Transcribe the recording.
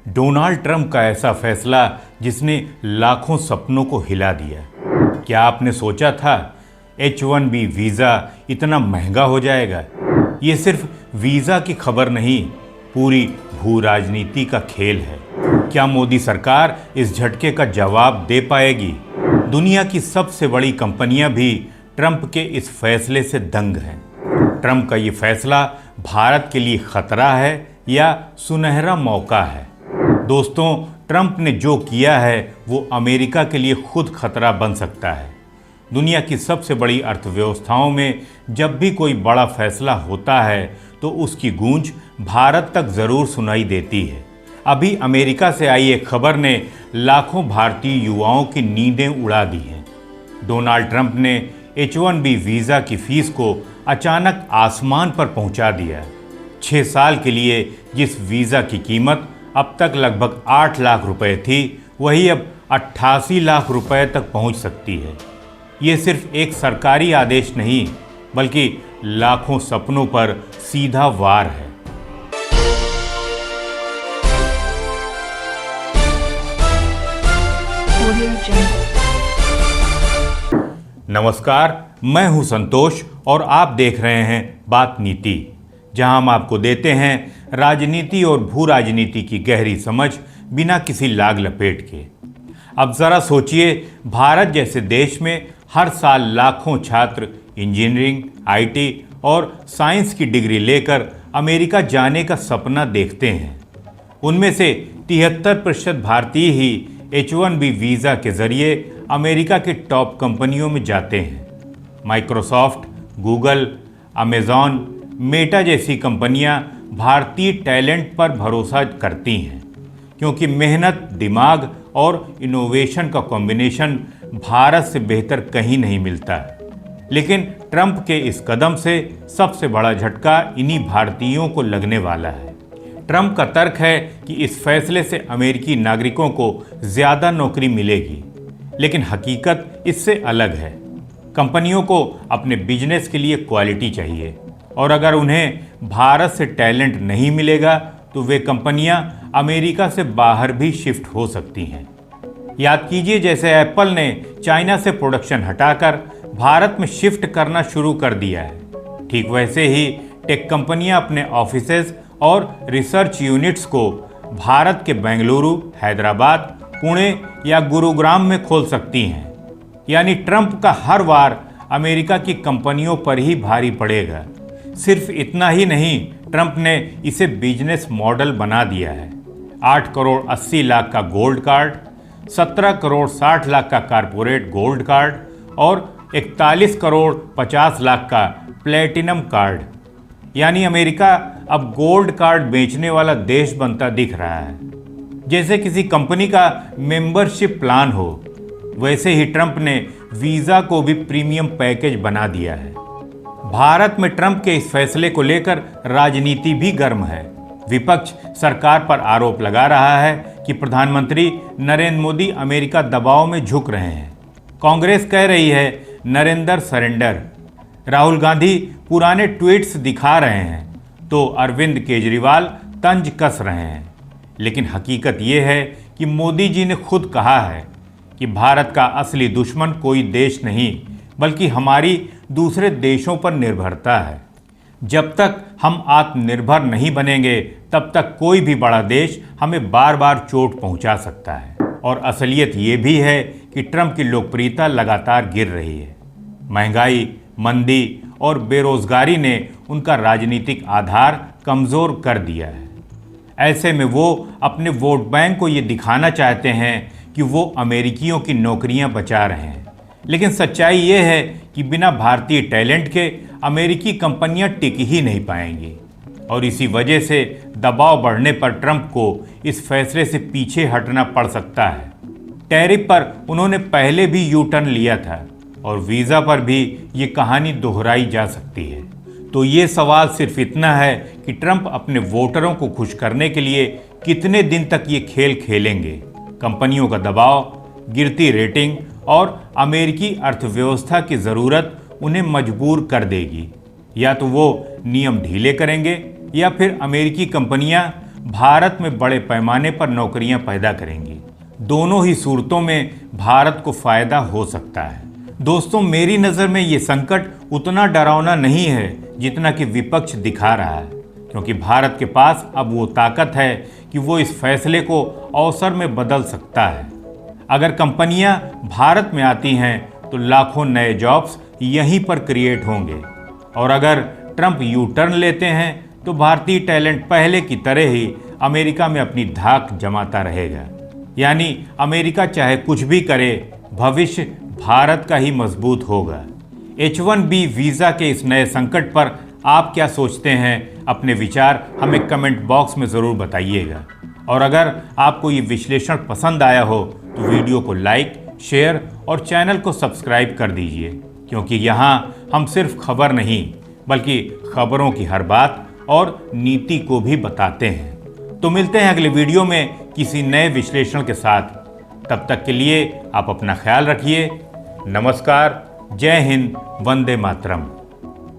Donald Trump का ऐसा फैसला जिसने लाखों सपनों को हिला दिया। क्या आपने सोचा था H-1B वीज़ा इतना महंगा हो जाएगा? ये सिर्फ वीज़ा की खबर नहीं, पूरी भू राजनीति का खेल है। क्या मोदी सरकार इस झटके का जवाब दे पाएगी? दुनिया की सबसे बड़ी कंपनियां भी ट्रंप के इस फैसले से दंग हैं। ट्रंप का ये फैसला भारत के लिए खतरा है या सुनहरा मौका है? दोस्तों, ट्रंप ने जो किया है वो अमेरिका के लिए खुद खतरा बन सकता है। दुनिया की सबसे बड़ी अर्थव्यवस्थाओं में जब भी कोई बड़ा फैसला होता है तो उसकी गूंज भारत तक ज़रूर सुनाई देती है। अभी अमेरिका से आई एक खबर ने लाखों भारतीय युवाओं की नींदें उड़ा दी हैं। डोनाल्ड ट्रंप ने H-1B वीज़ा की फीस को अचानक आसमान पर पहुंचा दिया। 6 साल के लिए जिस वीज़ा की कीमत अब तक लगभग 8 लाख रुपए थी, वही अब 88 लाख रुपए तक पहुंच सकती है। ये सिर्फ एक सरकारी आदेश नहीं, बल्कि लाखों सपनों पर सीधा वार है। नमस्कार, मैं हूं संतोष और आप देख रहे हैं बात नीति, जहां हम आपको देते हैं राजनीति और भू राजनीति की गहरी समझ बिना किसी लाग लपेट के। अब ज़रा सोचिए, भारत जैसे देश में हर साल लाखों छात्र इंजीनियरिंग, IT और साइंस की डिग्री लेकर अमेरिका जाने का सपना देखते हैं। उनमें से 73% भारतीय ही H-1B वीज़ा के जरिए अमेरिका के टॉप कंपनियों में जाते हैं। माइक्रोसॉफ्ट, गूगल, अमेज़ॉन, मेटा जैसी कंपनियां भारतीय टैलेंट पर भरोसा करती हैं, क्योंकि मेहनत, दिमाग और इनोवेशन का कॉम्बिनेशन भारत से बेहतर कहीं नहीं मिलता है। लेकिन ट्रंप के इस कदम से सबसे बड़ा झटका इन्हीं भारतीयों को लगने वाला है। ट्रंप का तर्क है कि इस फैसले से अमेरिकी नागरिकों को ज़्यादा नौकरी मिलेगी, लेकिन हकीकत इससे अलग है। कंपनियों को अपने बिजनेस के लिए क्वालिटी चाहिए, और अगर उन्हें भारत से टैलेंट नहीं मिलेगा तो वे कंपनियां अमेरिका से बाहर भी शिफ्ट हो सकती हैं। याद कीजिए, जैसे एप्पल ने चाइना से प्रोडक्शन हटाकर भारत में शिफ्ट करना शुरू कर दिया है, ठीक वैसे ही टेक कंपनियां अपने ऑफिसेज और रिसर्च यूनिट्स को भारत के बेंगलुरु, हैदराबाद, पुणे या गुरुग्राम में खोल सकती हैं। यानी ट्रंप का हर वार अमेरिका की कंपनियों पर ही भारी पड़ेगा। सिर्फ इतना ही नहीं, ट्रंप ने इसे बिजनेस मॉडल बना दिया है। 8 करोड़ 80 लाख का गोल्ड कार्ड, 17 करोड़ 60 लाख का कारपोरेट गोल्ड कार्ड और 41 करोड़ 50 लाख का प्लेटिनम कार्ड। यानी अमेरिका अब गोल्ड कार्ड बेचने वाला देश बनता दिख रहा है। जैसे किसी कंपनी का मेंबरशिप प्लान हो, वैसे ही ट्रंप ने वीज़ा को भी प्रीमियम पैकेज बना दिया है। भारत में ट्रंप के इस फैसले को लेकर राजनीति भी गर्म है। विपक्ष सरकार पर आरोप लगा रहा है कि प्रधानमंत्री नरेंद्र मोदी अमेरिका दबाव में झुक रहे हैं। कांग्रेस कह रही है नरेंद्र सरेंडर। राहुल गांधी पुराने ट्वीट्स दिखा रहे हैं, तो अरविंद केजरीवाल तंज कस रहे हैं। लेकिन हकीकत ये है कि मोदी जी ने खुद कहा है कि भारत का असली दुश्मन कोई देश नहीं, बल्कि हमारी दूसरे देशों पर निर्भरता है। जब तक हम आत्मनिर्भर नहीं बनेंगे, तब तक कोई भी बड़ा देश हमें बार बार चोट पहुंचा सकता है। और असलियत ये भी है कि ट्रंप की लोकप्रियता लगातार गिर रही है। महंगाई, मंदी और बेरोजगारी ने उनका राजनीतिक आधार कमज़ोर कर दिया है। ऐसे में वो अपने वोट बैंक को ये दिखाना चाहते हैं कि वो अमेरिकियों की नौकरियां बचा रहे हैं। लेकिन सच्चाई ये है कि बिना भारतीय टैलेंट के अमेरिकी कंपनियां टिक ही नहीं पाएंगी। और इसी वजह से दबाव बढ़ने पर ट्रंप को इस फैसले से पीछे हटना पड़ सकता है। टैरिफ पर उन्होंने पहले भी यू टर्न लिया था, और वीज़ा पर भी ये कहानी दोहराई जा सकती है। तो ये सवाल सिर्फ इतना है कि ट्रंप अपने वोटरों को खुश करने के लिए कितने दिन तक ये खेल खेलेंगे। कंपनियों का दबाव, गिरती रेटिंग और अमेरिकी अर्थव्यवस्था की ज़रूरत उन्हें मजबूर कर देगी। या तो वो नियम ढीले करेंगे या फिर अमेरिकी कंपनियां भारत में बड़े पैमाने पर नौकरियां पैदा करेंगी। दोनों ही सूरतों में भारत को फायदा हो सकता है। दोस्तों, मेरी नज़र में ये संकट उतना डरावना नहीं है जितना कि विपक्ष दिखा रहा है, क्योंकि भारत के पास अब वो ताकत है कि वो इस फैसले को अवसर में बदल सकता है। अगर कंपनियां भारत में आती हैं तो लाखों नए जॉब्स यहीं पर क्रिएट होंगे, और अगर ट्रंप यू टर्न लेते हैं तो भारतीय टैलेंट पहले की तरह ही अमेरिका में अपनी धाक जमाता रहेगा। यानी अमेरिका चाहे कुछ भी करे, भविष्य भारत का ही मजबूत होगा। H1B वीज़ा के इस नए संकट पर आप क्या सोचते हैं? अपने विचार हमें कमेंट बॉक्स में ज़रूर बताइएगा। और अगर आपको ये विश्लेषण पसंद आया हो तो वीडियो को लाइक, शेयर और चैनल को सब्सक्राइब कर दीजिए, क्योंकि यहाँ हम सिर्फ खबर नहीं बल्कि खबरों की हर बात और नीति को भी बताते हैं। तो मिलते हैं अगले वीडियो में किसी नए विश्लेषण के साथ। तब तक के लिए आप अपना ख्याल रखिए। नमस्कार, जय हिंद, वंदे मातरम।